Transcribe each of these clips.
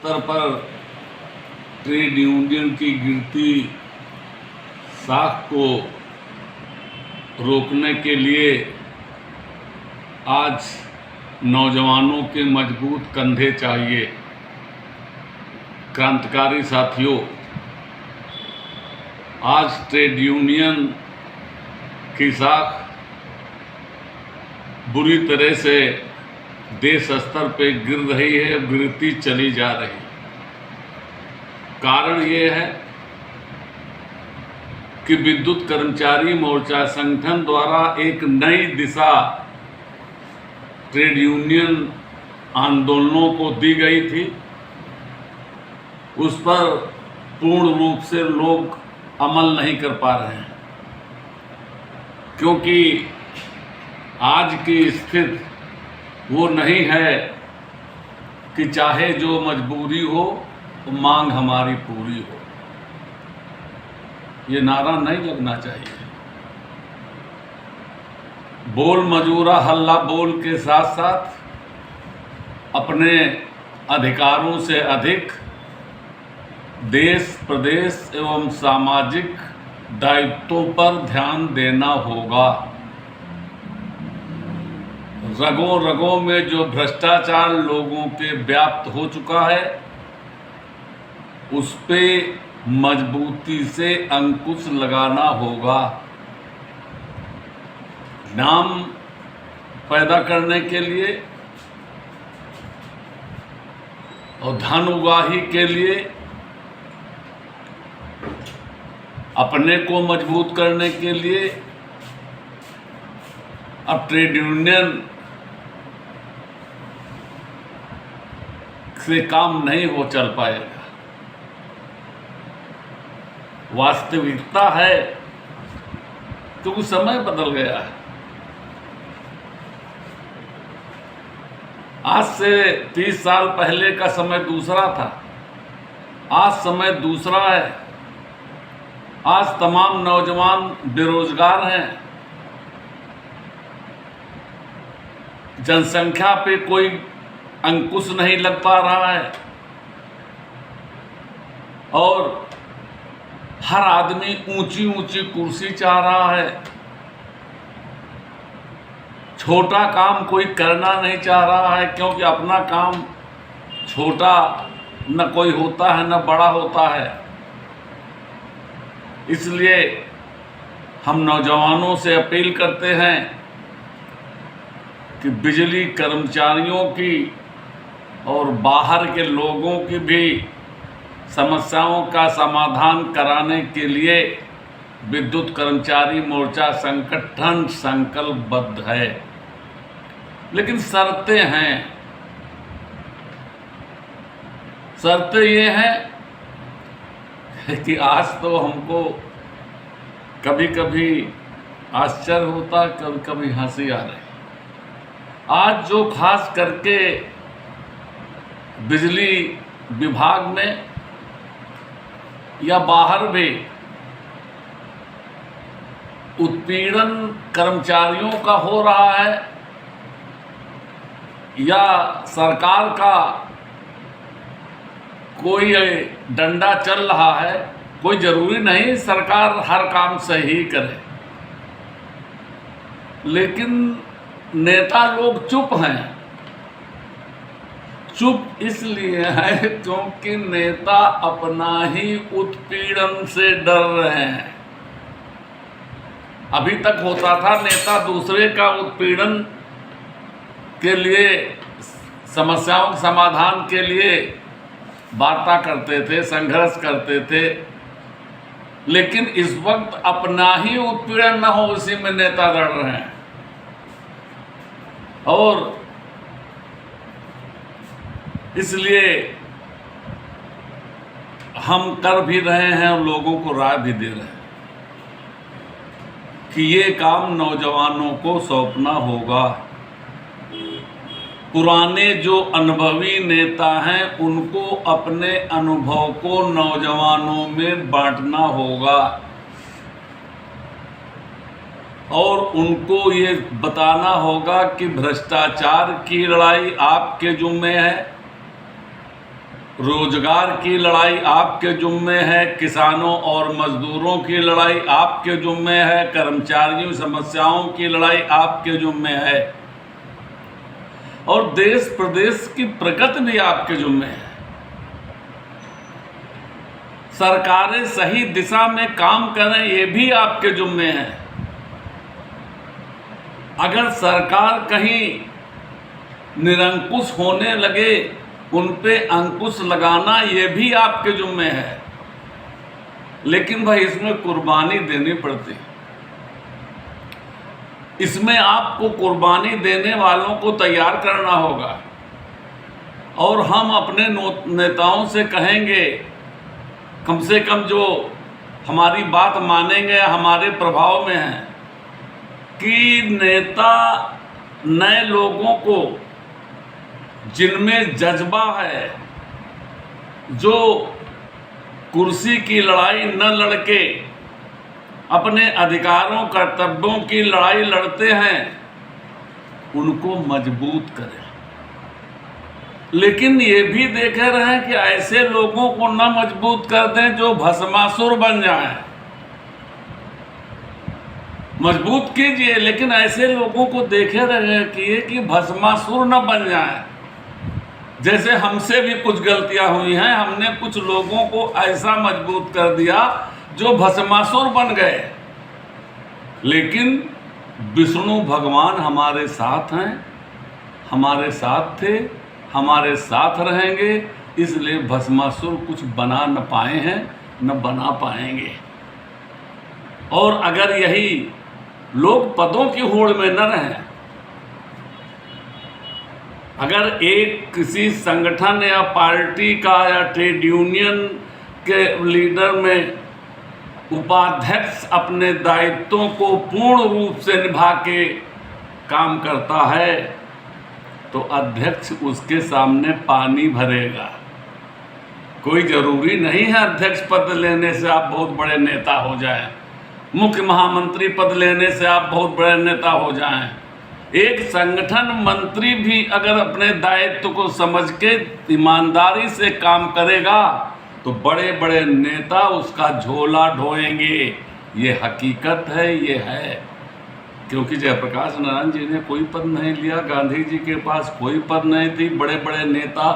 स्तर पर trade union की गिरती साख को रोकने के लिए आज नौजवानों के मजबूत कंधे चाहिए। क्रांतिकारी साथियों, आज ट्रेड यूनियन की साख बुरी तरह से देश स्तर पे गिर रही है, गिरती चली जा रही। कारण ये है कि विद्युत कर्मचारी मोर्चा संगठन द्वारा एक नई दिशा ट्रेड यूनियन आंदोलनों को दी गई थी। उस पर पूर्ण रूप से लोग अमल नहीं कर पा रहे हैं, क्योंकि आज की स्थिति वो नहीं है कि चाहे जो मजबूरी हो तो मांग हमारी पूरी हो। ये नारा नहीं लगना चाहिए। बोल मजूरा हल्ला बोल के साथ साथ अपने अधिकारों से अधिक देश, प्रदेश एवं सामाजिक दायित्वों पर ध्यान देना होगा। रगों रगों में जो भ्रष्टाचार लोगों के व्याप्त हो चुका है, उस पे मजबूती से अंकुश लगाना होगा। नाम पैदा करने के लिए और धन उगाही के लिए, अपने को मजबूत करने के लिए अब ट्रेड यूनियन से काम नहीं हो चल पाएगा। वास्तविकता है क्योंकि समय बदल गया है। आज से 30 साल पहले का समय दूसरा था, आज समय दूसरा है। आज तमाम नौजवान बेरोजगार हैं, जनसंख्या पे कोई अंकुश नहीं लग पा रहा है और हर आदमी ऊंची ऊंची कुर्सी चाह रहा है। छोटा काम कोई करना नहीं चाह रहा है, क्योंकि अपना काम छोटा न कोई होता है न बड़ा होता है। इसलिए हम नौजवानों से अपील करते हैं कि बिजली कर्मचारियों की और बाहर के लोगों की भी समस्याओं का समाधान कराने के लिए विद्युत कर्मचारी मोर्चा संगठन संकल्पबद्ध है। लेकिन शर्तें हैं। शर्तें ये हैं कि आज तो हमको कभी कभी आश्चर्य होता, कभी कभी हंसी आ रही। आज जो खास करके बिजली विभाग में या बाहर भी उत्पीड़न कर्मचारियों का हो रहा है या सरकार का कोई डंडा चल रहा है, कोई जरूरी नहीं सरकार हर काम सही करे, लेकिन नेता लोग चुप हैं। चुप इसलिए है क्योंकि नेता अपना ही उत्पीड़न से डर रहे हैं। अभी तक होता था नेता दूसरे का उत्पीड़न के लिए, समस्याओं के समाधान के लिए वार्ता करते थे, संघर्ष करते थे, लेकिन इस वक्त अपना ही उत्पीड़न न हो उसी में नेता लड़ रहे हैं। और इसलिए हम कर भी रहे हैं और लोगों को राय भी दे रहे हैं कि ये काम नौजवानों को सौंपना होगा। पुराने जो अनुभवी नेता हैं उनको अपने अनुभव को नौजवानों में बांटना होगा और उनको ये बताना होगा कि भ्रष्टाचार की लड़ाई आपके जुम्मे है रोजगार की लड़ाई आपके जुम्मे है, किसानों और मजदूरों की लड़ाई आपके जुम्मे है, कर्मचारियों समस्याओं की लड़ाई आपके जुम्मे है, और देश प्रदेश की प्रगति भी आपके जुम्मे है। सरकारें सही दिशा में काम करें, ये भी आपके जुम्मे है। अगर सरकार कहीं निरंकुश होने लगे, उन पे अंकुश लगाना ये भी आपके जुम्मे है। लेकिन भाई इसमें कुर्बानी देनी पड़ती है। इसमें आपको कुर्बानी देने वालों को तैयार करना होगा। और हम अपने नेताओं से कहेंगे, कम से कम जो हमारी बात मानेंगे, हमारे प्रभाव में हैं, कि नेता नए लोगों को, जिनमें जज्बा है, जो कुर्सी की लड़ाई न लड़के अपने अधिकारों कर्तव्यों की लड़ाई लड़ते हैं, उनको मजबूत करें। लेकिन ये भी देखे रहें कि ऐसे लोगों को न मजबूत कर दें जो भस्मासुर बन जाएं। मजबूत कीजिए, लेकिन ऐसे लोगों को देखे रहिए कि भस्मासुर न बन जाएं। जैसे हमसे भी कुछ गलतियां हुई हैं, हमने कुछ लोगों को ऐसा मजबूत कर दिया जो भस्मासुर बन गए। लेकिन विष्णु भगवान हमारे साथ हैं, हमारे साथ थे, हमारे साथ रहेंगे, इसलिए भस्मासुर कुछ बना न पाए हैं, न बना पाएंगे। और अगर यही लोग पदों की होड़ में न रहें, अगर एक किसी संगठन या पार्टी का या ट्रेड यूनियन के लीडर में उपाध्यक्ष अपने दायित्वों को पूर्ण रूप से निभा के काम करता है, तो अध्यक्ष उसके सामने पानी भरेगा। कोई जरूरी नहीं है अध्यक्ष पद लेने से आप बहुत बड़े नेता हो जाएं, मुख्य महामंत्री पद लेने से आप बहुत बड़े नेता हो जाएं। एक संगठन मंत्री भी अगर अपने दायित्व को समझ के ईमानदारी से काम करेगा, तो बड़े बड़े नेता उसका झोला ढोएंगे। ये हकीकत है, ये है। क्योंकि जयप्रकाश नारायण जी ने कोई पद नहीं लिया, गांधी जी के पास कोई पद नहीं थी, बड़े बड़े नेता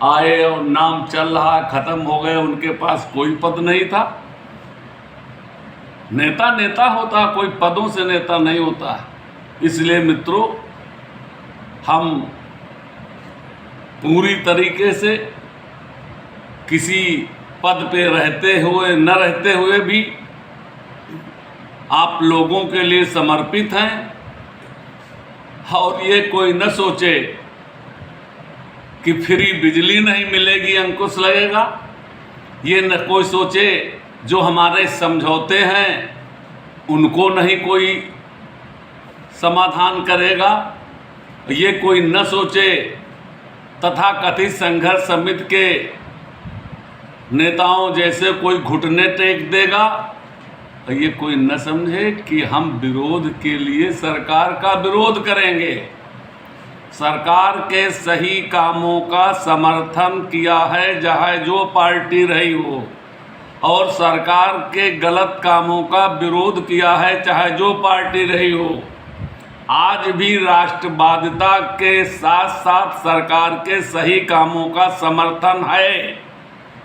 आए और नाम चल रहा, खत्म हो गए, उनके पास कोई पद नहीं था। नेता नेता होता, कोई पदों से नेता नहीं होता। इसलिए मित्रों, हम पूरी तरीके से किसी पद पे रहते हुए न रहते हुए भी आप लोगों के लिए समर्पित हैं। और ये कोई न सोचे कि फ्री बिजली नहीं मिलेगी, अंकुश लगेगा। ये न कोई सोचे जो हमारे समझौते हैं उनको नहीं कोई समाधान करेगा। ये कोई न सोचे तथाकथित संघर्ष समिति के नेताओं जैसे कोई घुटने टेक देगा। ये कोई न समझे कि हम विरोध के लिए सरकार का विरोध करेंगे। सरकार के सही कामों का समर्थन किया है चाहे जो पार्टी रही हो, और सरकार के गलत कामों का विरोध किया है चाहे जो पार्टी रही हो। आज भी राष्ट्रवादिता के साथ साथ सरकार के सही कामों का समर्थन है,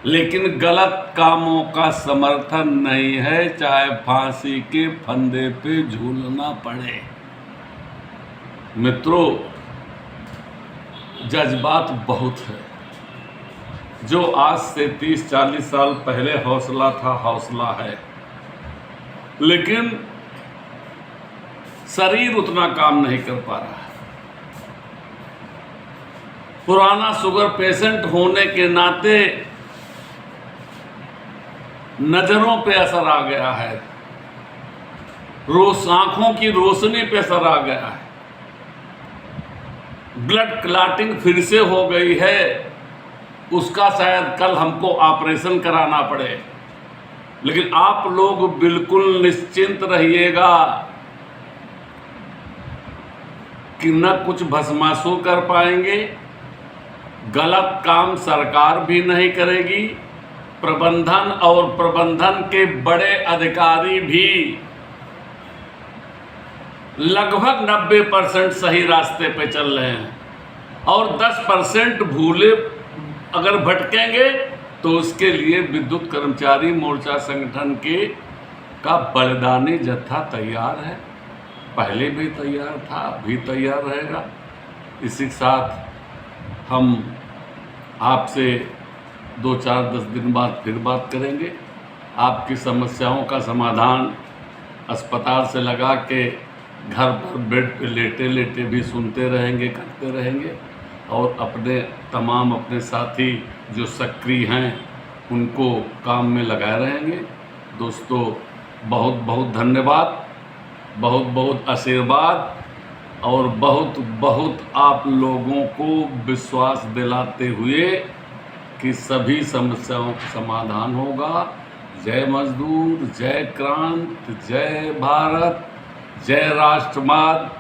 लेकिन गलत कामों का समर्थन नहीं है, चाहे फांसी के फंदे पे झूलना पड़े। मित्रों, जज्बात बहुत है। जो आज से 30-40 साल पहले हौसला था, हौसला है, लेकिन शरीर उतना काम नहीं कर पा रहा है। पुराना शुगर पेशेंट होने के नाते नजरों पे असर आ गया है, आंखों की रोशनी पे असर आ गया है, ब्लड क्लॉटिंग फिर से हो गई है। उसका शायद कल हमको ऑपरेशन कराना पड़े। लेकिन आप लोग बिल्कुल निश्चिंत रहिएगा कि न कुछ भस्मासुर कर पाएंगे, गलत काम सरकार भी नहीं करेगी, प्रबंधन और प्रबंधन के बड़े अधिकारी भी लगभग 90% सही रास्ते पे चल रहे हैं, और 10% भूले अगर भटकेंगे तो उसके लिए विद्युत कर्मचारी मोर्चा संगठन का बलिदानी जत्था तैयार है, पहले भी तैयार था, अभी तैयार रहेगा। इसी के साथ हम आपसे 2-4-10 दिन बाद फिर बात करेंगे। आपकी समस्याओं का समाधान अस्पताल से लगा के घर पर बेड पे लेटे लेटे भी सुनते रहेंगे, करते रहेंगे, और अपने साथी जो सक्रिय हैं उनको काम में लगाए रहेंगे। दोस्तों, बहुत बहुत धन्यवाद, बहुत बहुत आशीर्वाद, और बहुत बहुत आप लोगों को विश्वास दिलाते हुए कि सभी समस्याओं का समाधान होगा। जय मजदूर, जय क्रांति, जय भारत, जय राष्ट्रवाद।